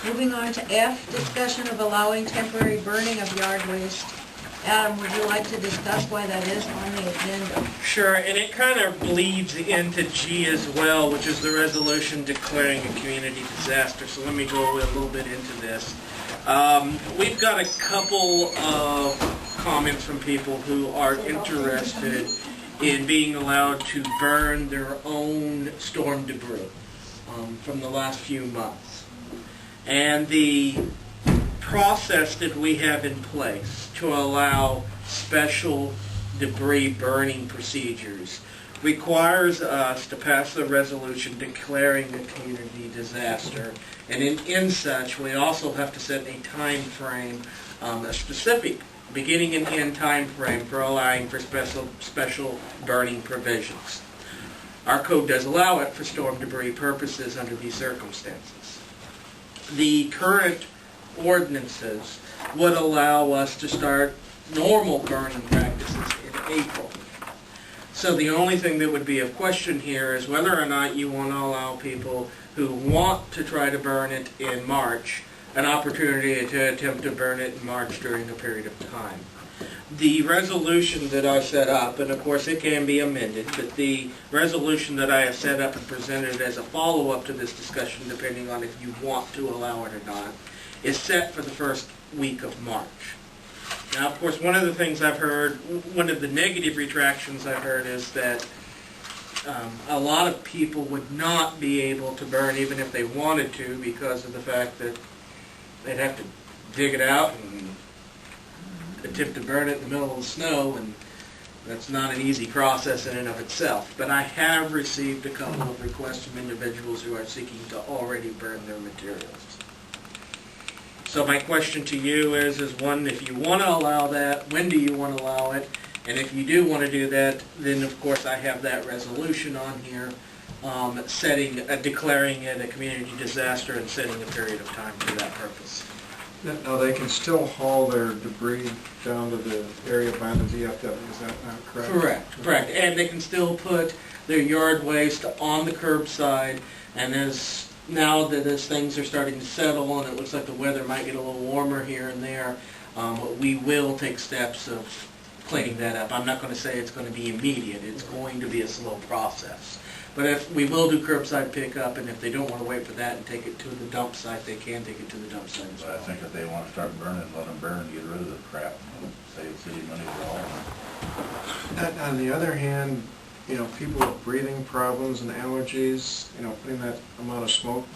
Moving on to F, discussion of allowing temporary burning of yard waste. Adam, would you like to discuss why that is on the agenda? Sure, and it kind of bleeds into G as well, which is the resolution declaring a community disaster. So let me go a little bit into this. We've got a couple of comments from people who are interested in being allowed to burn their own storm debris from the last few months. And the process that we have in place to allow special debris burning procedures requires us to pass a resolution declaring a community disaster, and in such we also have to set a time frame, a specific beginning and end time frame for allowing for special burning provisions. Our code does allow it for storm debris purposes under these circumstances. The current ordinances would allow us to start normal burning practices in April. So the only thing that would be of question here is whether or not you want to allow people who want to try to burn it in March an opportunity to attempt to burn it in March during a period of time. The resolution that I set up, and of course it can be amended, but the resolution that I have set up and presented as a follow-up to this discussion, depending on if you want to allow it or not, is set for the first week of March. Now, of course, one of the things I've heard, one of the negative retractions I've heard is that a lot of people would not be able to burn even if they wanted to because of the fact that they'd have to dig it out and attempt to burn it in the middle of the snow, and that's not an easy process in and of itself. But I have received a couple of requests from individuals who are seeking to already burn their materials. So my question to you is one, if you want to allow that, when do you want to allow it? And if you do want to do that, then of course I have that resolution on here, declaring it a community disaster and setting a period of time for that purpose. Now they can still haul their debris down to the area by the VFW, is that not correct? Correct. And they can still put their yard waste on the curbside, and now that as things are starting to settle and it looks like the weather might get a little warmer here and there, we will take steps of cleaning that up. I'm not going to say it's going to be immediate. It's going to be a slow process. But if we will do curbside pickup, and if they don't want to wait for that and take it to the dump site, they can take it to the dump site as well. I think if they want to start burning, let them burn, get rid of the crap, save city money for all of them. On the other hand, people with breathing problems and allergies, putting that amount of smoke,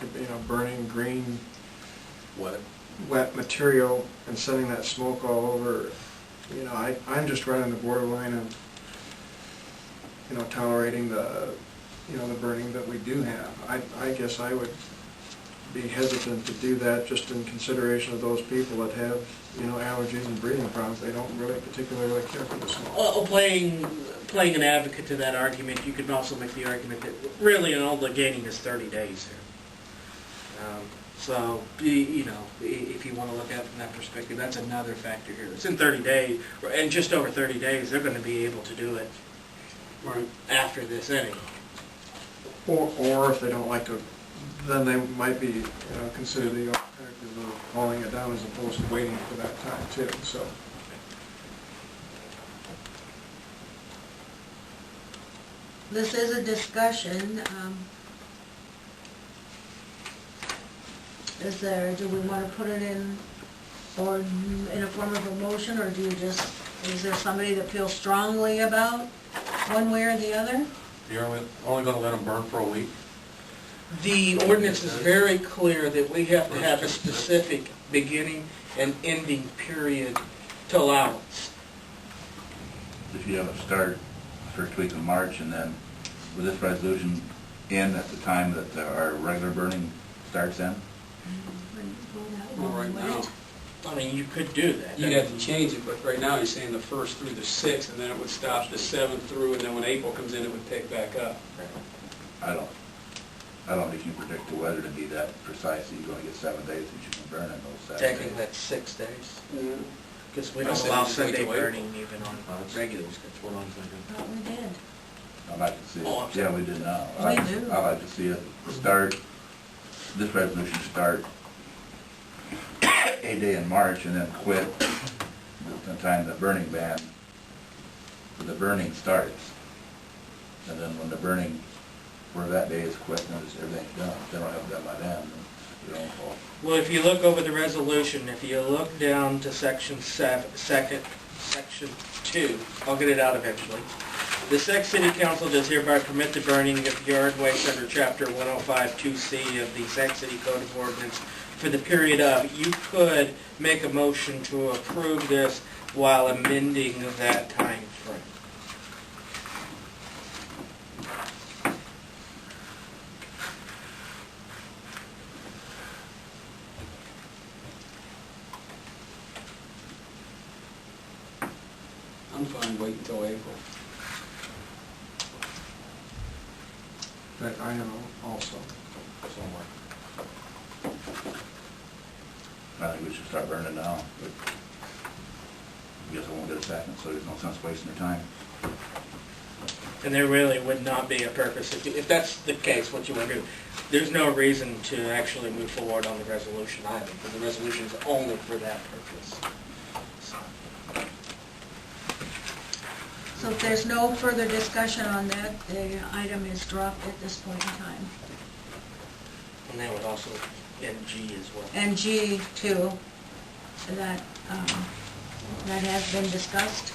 burning green, wet material and sending that smoke all over, I'm just right on the borderline of, tolerating the burning that we do have. I guess I would be hesitant to do that just in consideration of those people that have, allergies and breathing problems. They don't really particularly care for the smoke. Well, playing an advocate to that argument, you could also make the argument that really all the gaining is 30 days here. So, if you want to look at it from that perspective, that's another factor here. It's in 30 days, and just over 30 days, they're going to be able to do it after this anyway. Or if they don't like to, then they might be consider the alternative of hauling it down as opposed to waiting for that time too. So. This is a discussion. Do we want to put it in a form of a motion, or is there somebody that feels strongly about one way or the other? You're only going to let them burn for a week? The ordinance is very clear that we have to have a specific beginning and ending period to allowance. If you have a start first week of March, and then with this resolution end at the time that our regular burning starts in? Well, right now, I mean, you could do that. you'd have to change it, but right now he's saying the 1st through the 6th, and then it would stop the 7th through, and then when April comes in, it would pick back up. I don't think you can predict the weather to be that precise that you're going to get 7 days that you can burn in those 7 days. Technically, that's 6 days. Because we I don't said allow we just wait Sunday till April. burning even on regular schedules. That's what I'm thinking. Thought we did. I'd like to see it. Oh, I'm sorry. Yeah, we did now. We do. I'd like to see it start, this resolution start a day in March and then quit the time the burning ban, the burning starts. And then when the burning for that day is quit, then everything's done. If they don't have it done by then, you don't fall. Well, if you look over the resolution, if you look down to section 2, I'll get it out eventually. The Sac City Council does hereby permit the burning of yard waste under Chapter 105-2C of the Sac City Code of Ordinance for the period of. You could make a motion to approve this while amending that time frame. I'm fine, wait until April. That I am also. somewhere. I think we should start burning now, but I guess I won't get a second, so there's no sense wasting their time. And there really would not be a purpose, if that's the case, what you want to do. There's no reason to actually move forward on the resolution either, because the resolution is only for that purpose. So if there's no further discussion on that, the item is dropped at this point in time. And that would also end G as well. And G too, that has been discussed.